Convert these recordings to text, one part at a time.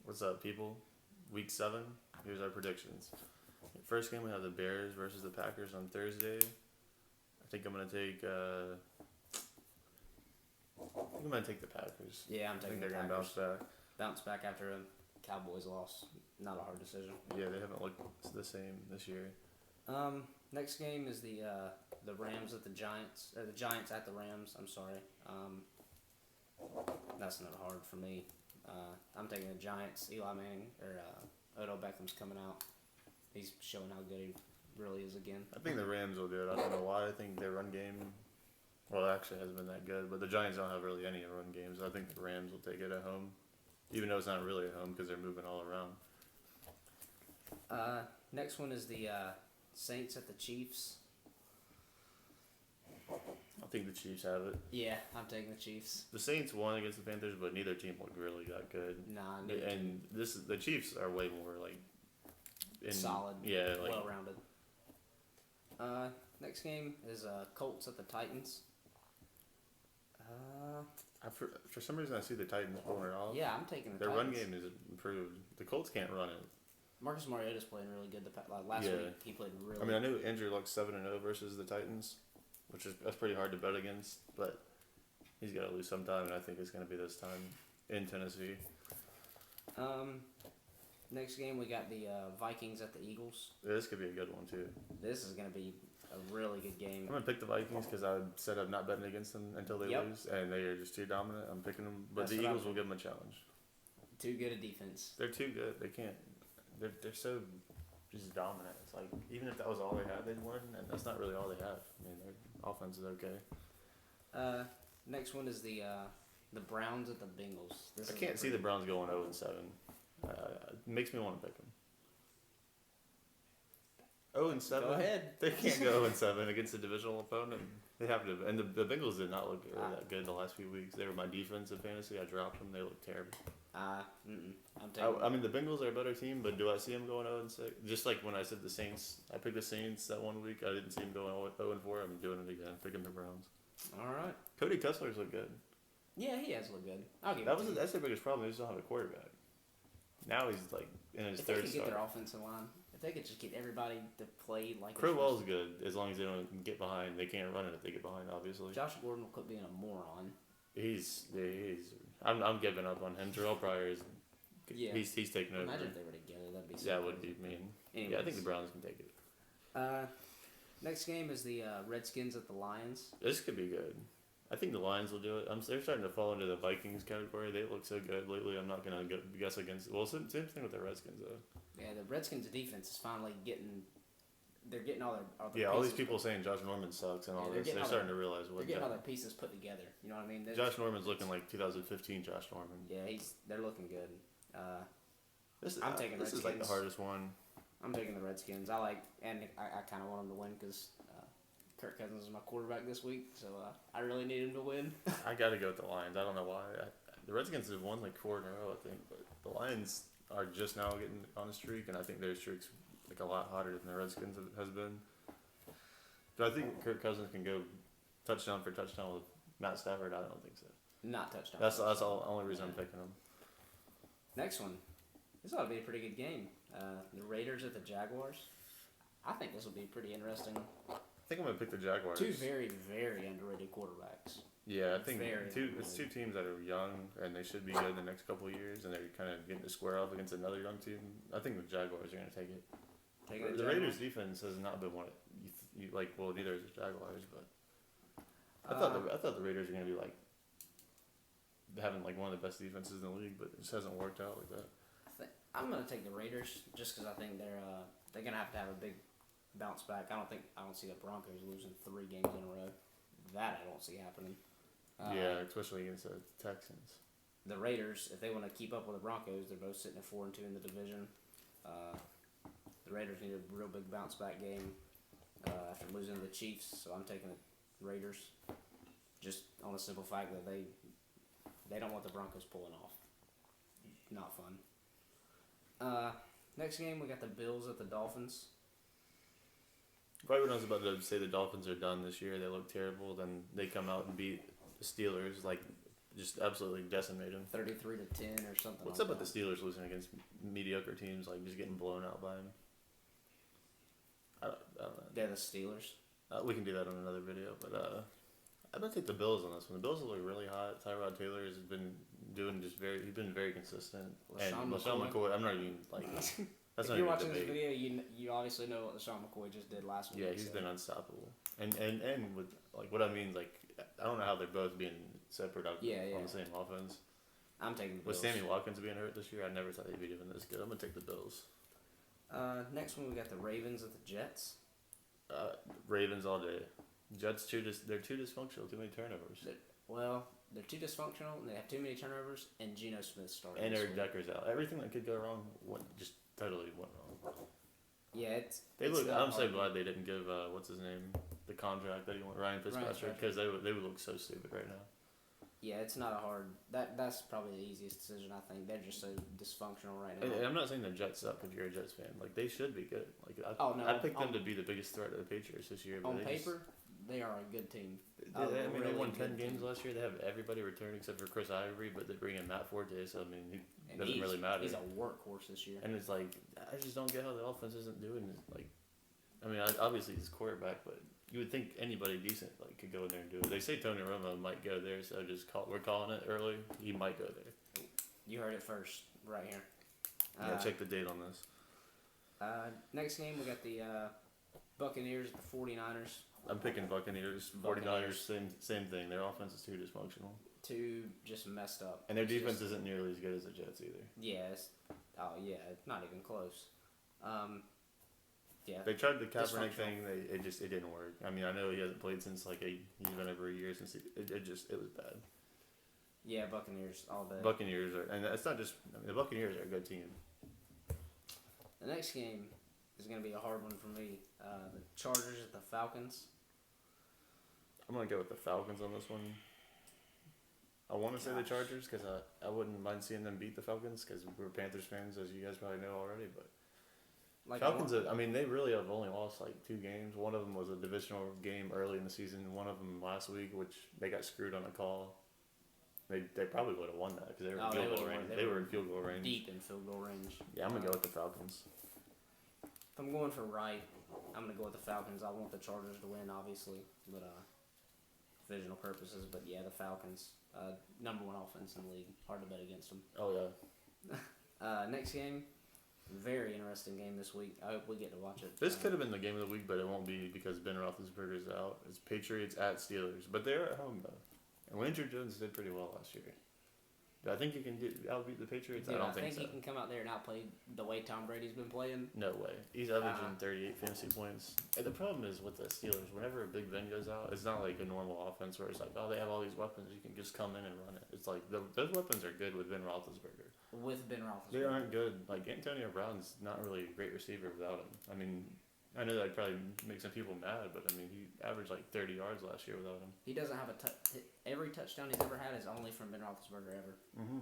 What's up, people? Week 7. Here's our predictions. First game, we have the Bears versus the Packers on Thursday. I think I'm gonna take. I think I'm gonna take the Packers. Yeah, I'm I taking think the they're gonna bounce Packers. back. Bounce back after a Cowboys loss. Not a hard decision. Yeah, they haven't looked the same this year. Next game is the Rams at the Giants, or the Giants at the Rams. I'm sorry. That's not hard for me. I'm taking the Giants. Eli Manning or Odell Beckham's coming out. He's showing how good he really is again. I think the Rams will do it. I don't know why. I think their run game, well, it actually hasn't been that good. But the Giants don't have really any run games. I think the Rams will take it at home, even though it's not really at home because they're moving all around. Next one is the Saints at the Chiefs. I think the Chiefs have it. Yeah, I'm taking the Chiefs. The Saints won against the Panthers, but neither team looked really that good. Nah, And the Chiefs are way more solid. Yeah, well-rounded. Next game is Colts at the Titans. For some reason I see the Titans pulling it off. Yeah, I'm taking the Their Titans. run game is improved. The Colts can't run it. Marcus Mariota's playing really good. Last week he played really. I mean, I knew Andrew Luck's 7-0 versus the Titans, that's pretty hard to bet against. But he's got to lose sometime, and I think it's going to be this time in Tennessee. Next game we got the Vikings at the Eagles. Yeah, this could be a good one too. This is going to be a really good game. I'm gonna pick the Vikings because I said I'm not betting against them until they lose, and they are just too dominant. I'm picking them, but the Eagles will give them a challenge. Too good a defense. They're too good. They can't. They're so just dominant. It's like even if that was all they had, they'd win, and that's not really all they have. I mean, their offense is okay. Next one is the Browns at the Bengals. I can't see the Browns going 0-7. It makes me want to pick them. 0-7. Go ahead. They can't go 0-7 against a divisional opponent. They have to. And the Bengals did not look that good the last few weeks. They were my defense in fantasy. I dropped them. They looked terrible. I mean, the Bengals are a better team, but do I see them going 0-6? Just like when I said the Saints, I picked the Saints that one week. I didn't see them going 0-4. I'm doing it again, picking the Browns. All right. Cody Kessler's look good. Yeah, he has looked good. I'll give That's their biggest problem. They just don't have a quarterback. Now he's like in his third start. If they could get their offensive line, if they could just get everybody to play like. Crowell's good as long as they don't get behind. They can't run it if they get behind, obviously. Josh Gordon will quit being a moron. I'm giving up on him. Terrell Pryor is. Yeah. He's taking over. Imagine if they were together. That'd be. So that would be mean. Anyways. Yeah, I think the Browns can take it. Next game is the Redskins at the Lions. This could be good. I think the Lions will do it. They're starting to fall into the Vikings category. They look so good lately. I'm not gonna guess against. Well, same thing with the Redskins though. Yeah, the Redskins' defense is finally getting. They're getting all their all these people saying Josh Norman sucks and all this. They're starting to realize what. They're getting all their pieces put together. You know what I mean? Josh Norman's looking like 2015 Josh Norman. Yeah, they're looking good. This is Redskins. like the hardest one. I'm taking the Redskins. I kind of want them to win because Kirk Cousins is my quarterback this week, so I really need him to win. I got to go with the Lions. I don't know why. The Redskins have won like 4 in a row, I think, but the Lions are just now getting on a streak, and I think their streak's like a lot hotter than the Redskins has been. Do I think Kirk Cousins can go touchdown for touchdown with Matt Stafford? I don't think so. Not touchdown. That's the only reason I'm picking him. Next one. This ought to be a pretty good game. The Raiders at the Jaguars. I think this will be pretty interesting. I think I'm going to pick the Jaguars. Two very, very underrated quarterbacks. Yeah, I think it's two teams that are young, and they should be good in the next couple of years, and they're kind of getting to square off against another young team. I think the Jaguars are going to take it. The Raiders' defense has not been what you like. Well, neither is the Jaguars, but I thought the Raiders were going to be like having like one of the best defenses in the league, but it just hasn't worked out like that. I'm going to take the Raiders just because I think they're going to have a big bounce back. I don't see the Broncos losing 3 games in a row. That I don't see happening. Yeah, especially against the Texans. The Raiders, if they want to keep up with the Broncos, they're both sitting at 4-2 in the division. The Raiders need a real big bounce back game after losing to the Chiefs, so I'm taking the Raiders just on the simple fact that they don't want the Broncos pulling off. Not fun. Next game, we got the Bills at the Dolphins. Right when I was about to say the Dolphins are done this year, they look terrible. Then they come out and beat the Steelers like just absolutely decimate them. 33-10 or something. What's like up with that. the Steelers losing against mediocre teams, like just getting blown out by them? I don't know. They're the Steelers. We can do that on another video, but I'm gonna take the Bills on this one. The Bills look really hot. Tyrod Taylor has been doing he's been very consistent. And LaShawn McCoy, I'm not even like. That's if not you're even a watching this debate. video, you obviously know what LaShawn McCoy just did last week. Yeah, he's been unstoppable. And with like what I mean, like I don't know how they're both being so productive on the same offense. I'm taking the Bills. With Sammy Watkins being hurt this year, I never thought they'd be doing this good. I'm gonna take the Bills. Next one we got the Ravens at the Jets. Ravens all day. Jets they're too dysfunctional. Too many turnovers. They're too dysfunctional, and they have too many turnovers, and Geno Smith started. And Eric Decker's out. Everything that could go wrong just totally went wrong. Yeah, I'm so glad they didn't give what's his name the contract that he wanted, Ryan Fitzpatrick, because they would look so stupid right now. Yeah, it's not a hard. That's probably the easiest decision. I think they're just so dysfunctional right now. And I'm not saying the Jets suck if you're a Jets fan. Like they should be good. Like I picked them to be the biggest threat to the Patriots this year. But on paper, they are a good team. They won 10 games last year. They have everybody returned except for Chris Ivory, but they bring in Matt Forte, so I mean, he doesn't really matter. He's a workhorse this year. And it's like, I just don't get how the offense isn't doing it. Like, I mean, obviously he's quarterback, but you would think anybody decent could go in there and do it. They say Tony Romo might go there, so we're calling it early. He might go there. You heard it first, right here. Yeah, check the date on this. Next game, we got the Buccaneers at the 49ers. I'm picking Buccaneers. 49ers, same thing. Their offense is too dysfunctional. Too just messed up. And their defense isn't nearly as good as the Jets either. Yes. It's not even close. Yeah. They tried the Kaepernick thing. It didn't work. I mean, I know he hasn't played since he's been over a year since it was bad. Yeah, Buccaneers all day. Buccaneers and it's not just the Buccaneers are a good team. The next game is going to be a hard one for me. The Chargers at the Falcons. I'm going to go with the Falcons on this one. I want to say the Chargers because I wouldn't mind seeing them beat the Falcons because we're Panthers fans, as you guys probably know already. But Falcons, they really have only lost 2 games. One of them was a divisional game early in the season. One of them last week, which they got screwed on a call. They probably would have won that because they were in field goal range. They were in field goal range. Deep in field goal range. Yeah, I'm going to go with the Falcons. If I'm going for right, I'm going to go with the Falcons. I want the Chargers to win, obviously, but divisional purposes. But yeah, the Falcons, number 1 offense in the league. Hard to bet against them. Oh, yeah. Next game, very interesting game this week. I hope we get to watch it. This could have been the game of the week, but it won't be because Ben Roethlisberger is out. It's Patriots at Steelers, but they're at home, though. And Landry Jones did pretty well last year. Do I think he can outbeat the Patriots? Dude, I don't think so. He can come out there and outplay the way Tom Brady's been playing. No way. He's averaging 38 fantasy points. And the problem is with the Steelers, whenever a Big Ben goes out, it's not like a normal offense where it's like, oh, they have all these weapons. You can just come in and run it. It's like those weapons are good with Ben Roethlisberger. With Ben Roethlisberger. They aren't good. Like, Antonio Brown's not really a great receiver without him. I mean, I know that'd probably make some people mad, but I mean, he averaged 30 yards last year without him. He doesn't have every touchdown he's ever had is only from Ben Roethlisberger ever. Mm-hmm.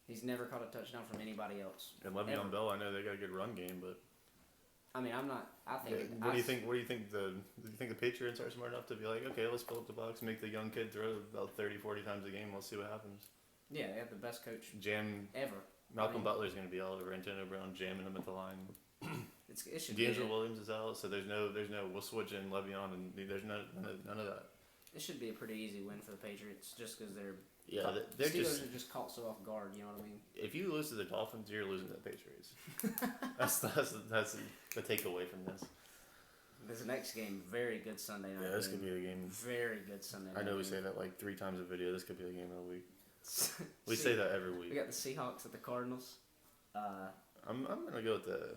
He's never caught a touchdown from anybody else. And Le'Veon Bell, I know they got a good run game, but I mean, I'm not. I think. What do you think? Do you think the Patriots are smart enough to be like, okay, let's fill up the box, make the young kid throw about 30, 40 times a game. Let's see what happens. Yeah, they have the best coach ever. Malcolm Butler's going to be all over Antonio Brown, jamming him at the line. It should D'Angelo Williams is out, so there's no. We'll switch in Le'Veon, and there's none of that. It should be a pretty easy win for the Patriots, just because they're Steelers are just caught so off guard. You know what I mean? If you lose to the Dolphins, you're losing to the Patriots. that's the takeaway from this. This next game, very good Sunday night. Yeah, this could be a game. Very good Sunday night. I know we say that 3 times a video. This could be the game of the week. We say that every week. We got the Seahawks at the Cardinals. I'm gonna go with the.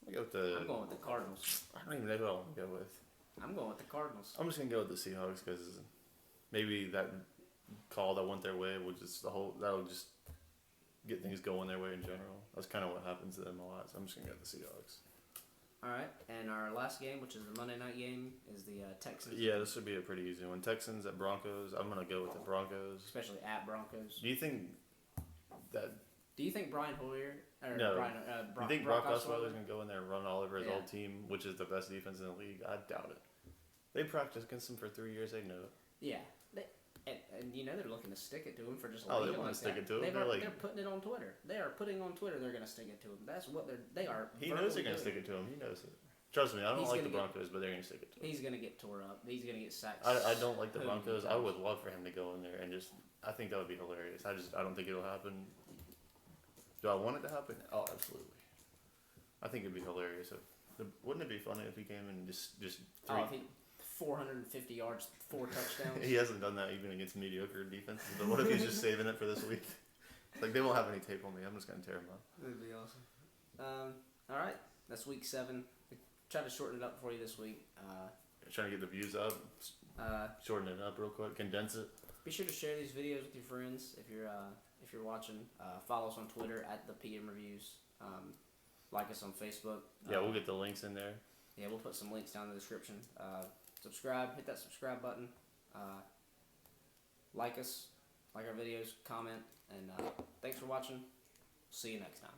I'm going with the Cardinals. I don't even know who I want to go with. I'm going with the Cardinals. I'm just gonna go with the Seahawks because maybe that call that went their way that'll just get things going their way in general. That's kind of what happens to them a lot. So I'm just gonna go with the Seahawks. All right, and our last game, which is the Monday night game, is the Texans. Yeah, this would be a pretty easy one. Texans at Broncos. I'm gonna go with the Broncos, especially at Broncos. Do you think Brian Hoyer you think Brock Osweiler's gonna go in there and run all over his old team, which is the best defense in the league? I doubt it. They practiced against him for 3 years. They know it. Yeah, And you know they're looking to stick it to him for just. Oh, they want to stick it to him. They're putting it on Twitter. They are putting on Twitter. They're going to stick it to him. That's what they are. He knows they're going to stick it to him. He knows it. Trust me, I don't like the Broncos, but they're going to stick it to him. He's going to get tore up. He's going to get sacked. I don't like the Broncos. I would love for him to go in there and just. I think that would be hilarious. I don't think it'll happen. Do I want it to happen? Oh, absolutely. I think it'd be hilarious. Wouldn't it be funny if he came and just 450 yards, 4 touchdowns. He hasn't done that even against mediocre defenses. But what if he's just saving it for this week? Like, they won't have any tape on me. I'm just going to tear him up. That'd be awesome. All right. That's week 7. We tried to shorten it up for you this week. Trying to get the views up. Shorten it up real quick. Condense it. Be sure to share these videos with your friends if you're watching. Follow us on Twitter at the PM Reviews. Like us on Facebook. Yeah, we'll get the links in there. Yeah, we'll put some links down in the description. Subscribe, hit that subscribe button. Like us, like our videos, comment, and thanks for watching. See you next time.